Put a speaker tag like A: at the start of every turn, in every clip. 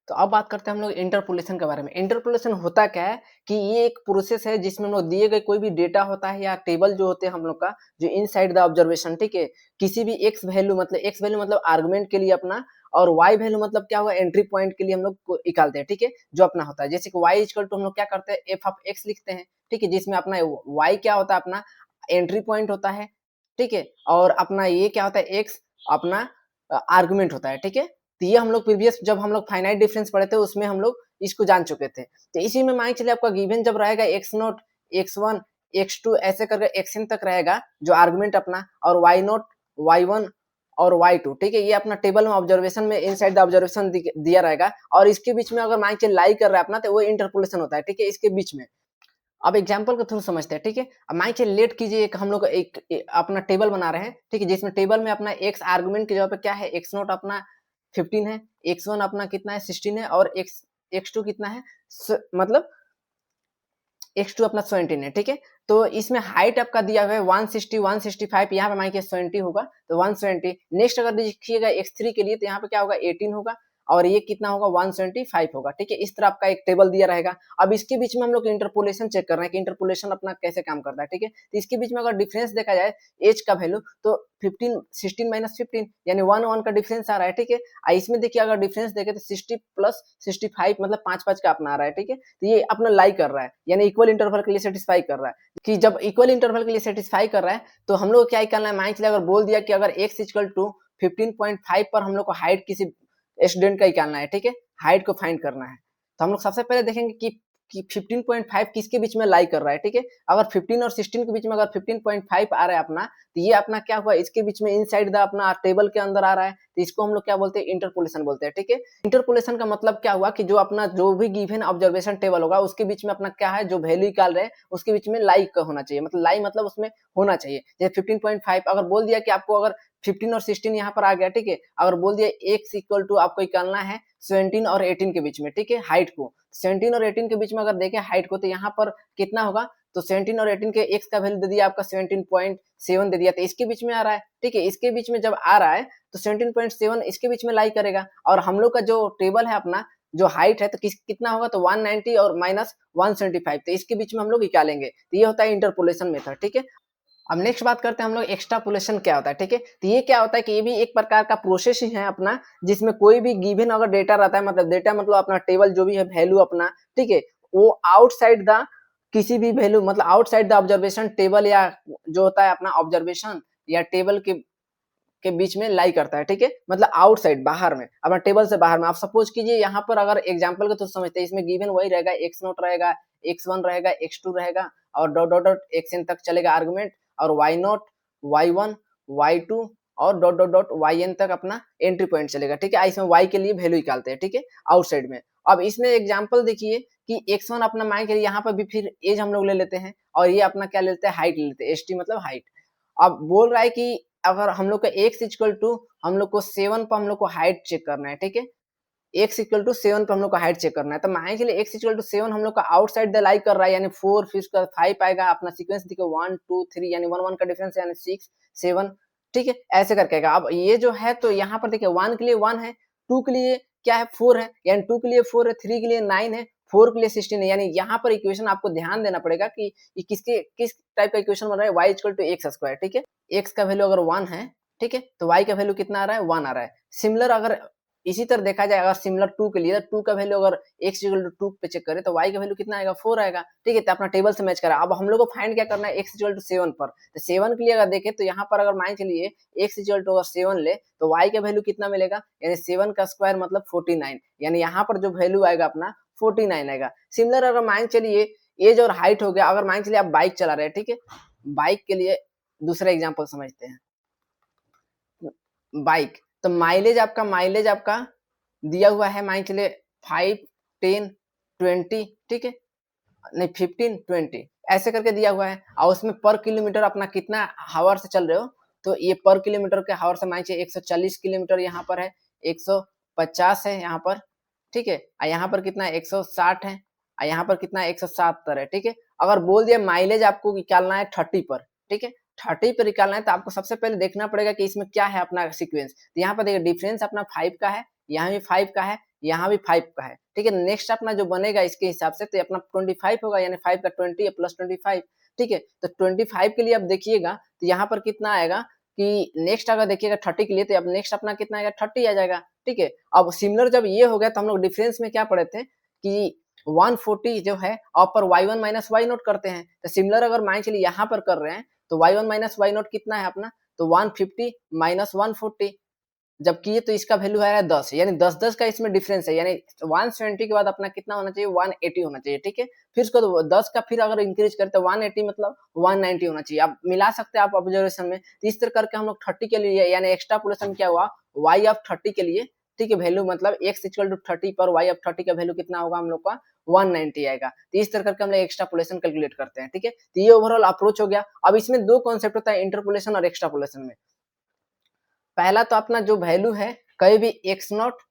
A: तो अब बात करते हैं हम लोग इंटरपोलेशन के बारे में। इंटरपोलेशन होता क्या है कि ये एक प्रोसेस है जिसमें हम लोग दिए गए कोई भी डेटा होता है या टेबल जो होते हैं हम लोग का जो इनसाइड द ऑब्जर्वेशन, ठीक है, किसी भी एक्स वैल्यू मतलब आर्गुमेंट के लिए अपना, और वाई वैल्यू मतलब क्या हुआ एंट्री पॉइंट के लिए हम लोग निकालते हैं, ठीक है, जो अपना होता है। जैसे कि वाई इक्वल टू हम लोग क्या करते हैं एफ ऑफ एक्स लिखते हैं, ठीक है, जिसमें अपना वाई क्या होता है अपना एंट्री पॉइंट होता है, ठीक है, और अपना ये क्या होता है एक्स अपना आर्गुमेंट होता है, ठीक है। तो ये हम लोग प्रीवियस जब हम लोग फाइनाइट डिफरेंस पढ़े थे उसमें हम लोग इसको जान चुके थे। तो इसी में मान के चलिए आपका गिवन जब रहेगा X naught X one X two ऐसे करके एक्सएन तक रहेगा जो आर्गुमेंट अपना, और वाई नोट वाई वन और वाई टू, ठीक है, ये अपना टेबल में ऑब्जर्वेशन में इनसाइड द ऑब्जर्वेशन दिया रहेगा, और इसके बीच में अगर मान के लाई कर रहा है अपना तो वो इंटरपोलेशन होता है, ठीक है, इसके बीच में। अब एग्जाम्पल के थ्रू समझते हैं, ठीक है। अब मान के लेट कीजिए एक हम लोग अपना टेबल बना रहे हैं, ठीक है, जिसमें टेबल में अपना एक्स आर्गुमेंट की जगह पे क्या है एक्स नोट अपना 15 है, एक्स वन अपना कितना है 16 है, और एक्स एक्स टू कितना है मतलब एक्स टू अपना 17 है, ठीक है। तो इसमें हाइट आपका दिया हुआ है 160 165, यहाँ पे मान के 70 होगा तो 170। नेक्स्ट अगर देखिएगा एक्स थ्री के लिए तो यहाँ पे क्या होगा 18 होगा, और ये कितना होगा 175 होगा, ठीक है। इस तरह आपका एक टेबल दिया रहेगा। अब इसके बीच में हम लोग इंटरपोलेशन चेक कर रहे हैं कि इंटरपोलेशन अपना कैसे काम करता है, ठीक है। तो इसके बीच में अगर डिफरेंस देखा जाए एज का वैल्यू तो 15 16 माइनस 15 यानी 1 का डिफरेंस आ रहा है, ठीक है। इसमें देखिए अगर डिफरेंस देखे तो 60 प्लस 65 मतलब 5 का अपना आ रहा है, ठीक है। तो ये अपना लाई कर रहा है यानी इक्वल इंटरवल के लिए सेटिस्फाई कर रहा है। कि जब इक्वल इंटरवल के लिए सेटिस्फाई कर रहा है तो हम लोग क्या करना है, मान चलिए अगर बोल दिया कि अगर x इक्वल टू 15.5 पर हम लोग को हाइट किसी स्टूडेंट का निकालना है, ठीक है, हाइट को फाइंड करना है। तो हम लोग सबसे पहले देखेंगे कि 15.5 किसके बीच में लाई कर रहा है, ठीक है। अगर 15 और 16 के बीच में अगर 15.5 आ रहा है अपना, तो ये अपना क्या हुआ इसके बीच में इनसाइड द अपना टेबल के अंदर आ रहा है, तो इसको हम लोग क्या बोलते हैं इंटरपोलेशन बोलते हैं, ठीक है। इंटरपोलेशन का मतलब क्या हुआ कि जो अपना जो भी गिवन ऑब्जर्वेशन टेबल होगा उसके बीच में अपना क्या है जो वैल्यू निकाल रहे हैं उसके बीच में लाई का होना चाहिए, मतलब लाई मतलब उसमें होना चाहिए। जैसे 15.5 अगर बोल दिया कि आपको अगर 15 और 16 यहाँ पर आ गया, ठीक है, अगर बोल दिया x इक्वल टू आपको निकालना है 17 और 18 के बीच में, ठीक है, हाइट को 17 और 18 के बीच में अगर देखें हाइट को तो यहाँ पर कितना होगा, तो 17 और 18 के x का वैल्यू दे दिया आपका 17.7 दे दिया, तो इसके बीच में आ रहा है, ठीक है। इसके बीच में जब आ रहा है तो 17.7 इसके बीच में लाई करेगा, और हम लोग का जो टेबल है अपना जो हाइट है तो कितना होगा तो 190 और माइनस 175, तो इसके बीच में हम लोग निकालेंगे, तो ये होता है इंटरपोलेशन मेथड, ठीक है। अब नेक्स्ट बात करते हैं हम लोग एक्स्ट्रापोलेशन क्या होता है, ठीक है। तो ये क्या होता है कि ये भी एक प्रकार का प्रोसेस ही है अपना, जिसमें कोई भी गिवन अगर डेटा रहता है, मतलब डेटा मतलब अपना टेबल जो भी है वैल्यू अपना, ठीक है, वो आउटसाइड द किसी भी वैल्यू मतलब आउटसाइड द ऑब्जर्वेशन टेबल या जो होता है अपना ऑब्जर्वेशन या टेबल के बीच में लाई करता है, ठीक है, मतलब आउटसाइड बाहर में अपना टेबल से बाहर में। आप सपोज कीजिए यहाँ पर अगर एग्जांपल के तो समझते हैं इसमें गिवन वही रहेगा एक्स नोट रहेगा एक्स वन रहेगा एक्स टू रहेगा और dot dot dot X N तक चलेगा आर्गुमेंट, और Y naught Y one Y two और dot dot dot Y N तक अपना एंट्री पॉइंट चलेगा, ठीक है। इसमें वाई के लिए वैल्यू निकालते हैं, ठीक है, आउटसाइड में। अब इसमें एग्जाम्पल देखिए कि एक्स वन अपना मान के लिए यहाँ पर भी फिर एज हम लोग ले लेते हैं, और ये अपना क्या ले लेते हैं हाइट ले लेते हैं, एस टी मतलब हाइट। अब बोल रहा है कि अगर हम लोग का x इक्वल टू हम लोग को 7 पर हम लोग को हाइट चेक करना है, ठीक है, x इक्वल टू 7 पर हम लोग को हाइट चेक करना है, तो मान के लिए x इक्वल टू 7 हम लोग का आउटसाइड द लाई कर रहा है, यानी 4 फिर उसका 5 आएगा, अपना सीक्वेंस देखो 1 2 3 यानी 1 1 का डिफरेंस यानी 6 7, ठीक है, ऐसे करके आएगा। अब ये जो है तो यहाँ पर देखिए 1 के लिए 1 है, 2 के लिए क्या है 4 है, यानी 2 के लिए 4 है, 3 के लिए 9 है, 4 के लिए 16 है, यानी यहाँ पर इक्वेशन आपको ध्यान देना पड़ेगा कि ये किस टाइप का इक्वेशन बन रहा है, y equal to X square, ठीक है। x का वैल्यू अगर 1 है, ठीक है, तो y का वैल्यू कितना आ रहा है 1 आ रहा है। सिमिलर अगर इसी तरह देखा जाए अगर सिमिलर 2 के लिए 2 का वैल्यू अगर x इक्वल टू 2 पे चेक करें तो y का वैल्यू कितना आएगा 4 आएगा, ठीक है, तो अपना टेबल से मैच करा। अब हम लोग को फाइंड क्या करना है x इक्वल टू 7 पर, तो 7 के लिए अगर देखें तो यहाँ पर अगर मान चलिए x इक्वल टू अगर 7 ले तो y का वैल्यू कितना मिलेगा, यानी 7 का स्क्वायर मतलब 49, यानी यहाँ पर जो वैल्यू आएगा अपना 49 आएगा। सिमिलर अगर मान चलिए एज और हाइट हो गया, अगर मान चलिए आप बाइक चला रहे हैं, ठीक है, बाइक के लिए दूसरा एग्जांपल समझते हैं। बाइक तो माइलेज आपका दिया हुआ है, मान चलिए 5 10 20, ठीक है, नहीं 15 20 ऐसे करके दिया हुआ है, और उसमें पर किलोमीटर अपना कितना हावर से चल रहे हो, तो ये पर किलोमीटर के हावर से मान चलिए 140 किलोमीटर यहाँ पर है, 150 है यहाँ पर, ठीक है, और यहाँ पर कितना है 160 है, और यहाँ पर कितना है 170 है, ठीक है। अगर बोल दिया माइलेज आपको निकालना है 30 पर, ठीक है, 30 पर निकालना है तो आपको सबसे पहले देखना पड़ेगा कि इसमें क्या है अपना सीक्वेंस। तो यहाँ पर देखिए डिफरेंस अपना 5 का है, यहाँ भी 5 का है, यहाँ भी 5 का है, ठीक है। नेक्स्ट अपना जो बनेगा इसके हिसाब से तो अपना 25 होगा, यानी 5 का 20 प्लस 25, ठीक है। तो 25 के लिए अब देखिएगा तो यहाँ पर कितना आएगा कि नेक्स्ट अगर देखिएगा 30 के लिए तो अब नेक्स्ट अपना कितना आएगा 30 आ जाएगा, ठीक है। अब सिमिलर जब ये हो गया तो हम लोग डिफरेंस में क्या पढ़े थे कि 140 जो है अपर y1 माइनस y नोट करते हैं, तो सिमिलर अगर मान चलिए यहाँ पर कर रहे हैं तो y1 माइनस y नोट कितना है अपना, तो 150 माइनस 140, जबकि ये तो इसका वैल्यू है 10, यानी 10-10 का इसमें डिफरेंस है, यानी 170 के बाद अपना कितना होना चाहिए 180 होना चाहिए, ठीक है। फिर उसको 10 का फिर अगर इंक्रीज करते तो 180 मतलब 190 होना चाहिए। आप मिला सकते हैं आप ऑब्जर्वेशन में, तो इस तरह करके हम लोग 30 के लिए यानी एक्स्ट्रापोलेशन क्या हुआ y ऑफ 30 के लिए, ठीक है, वैल्यू मतलब x इक्वल टू 30 पर y ऑफ 30 का वैल्यू कितना होगा हम लोग का 190 आएगा। तो इस तरह करके हम लोग एक्स्ट्रापोलेशन कैलकुलेट करते हैं, ठीक है। तो ये ओवरऑल अप्रोच हो गया। अब इसमें दो कॉन्सेप्ट होता है इंटरपोलेशन और एक्स्ट्रापोलेशन में। पहला तो अपना जो वैल्यू है कहीं भी एक्स नॉट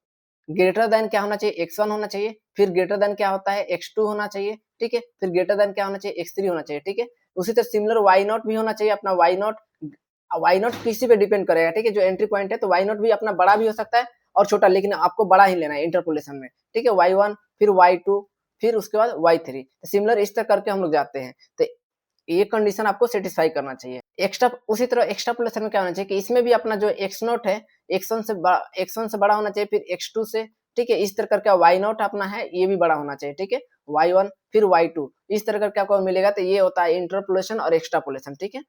A: ग्रेटर देन क्या होना चाहिए x1 होना चाहिए, फिर ग्रेटर देन क्या होता है x2 होना चाहिए, ठीक है, फिर ग्रेटर देन क्या होना चाहिए x3 होना चाहिए, ठीक है। उसी तरह सिमिलर y नॉट भी होना चाहिए अपना y नॉट किसी पे डिपेंड करेगा, ठीक है, जो एंट्री पॉइंट है तो y नॉट भी अपना बड़ा भी हो सकता है और छोटा, लेकिन आपको बड़ा ही लेना है इंटरपोलेशन में, ठीक है। y1 फिर y2 फिर उसके बाद y3, सिमिलर इस तरह करके हम लोग जाते हैं। तो ये कंडीशन आपको सेटिस्फाई करना चाहिए। एक्स्ट्रा उसी तरह एक्स्ट्रापोलेशन में क्या होना चाहिए कि इसमें भी अपना जो x नॉट है x1 से बड़ा होना चाहिए, फिर x2 से, ठीक है। इस तरह करके y नॉट अपना है ये भी बड़ा होना चाहिए, ठीक है, y1 फिर y2 इस तरह करके आपको मिलेगा। तो ये होता है इंटरपोलेशन और एक्स्ट्रापोलेशन, ठीक है।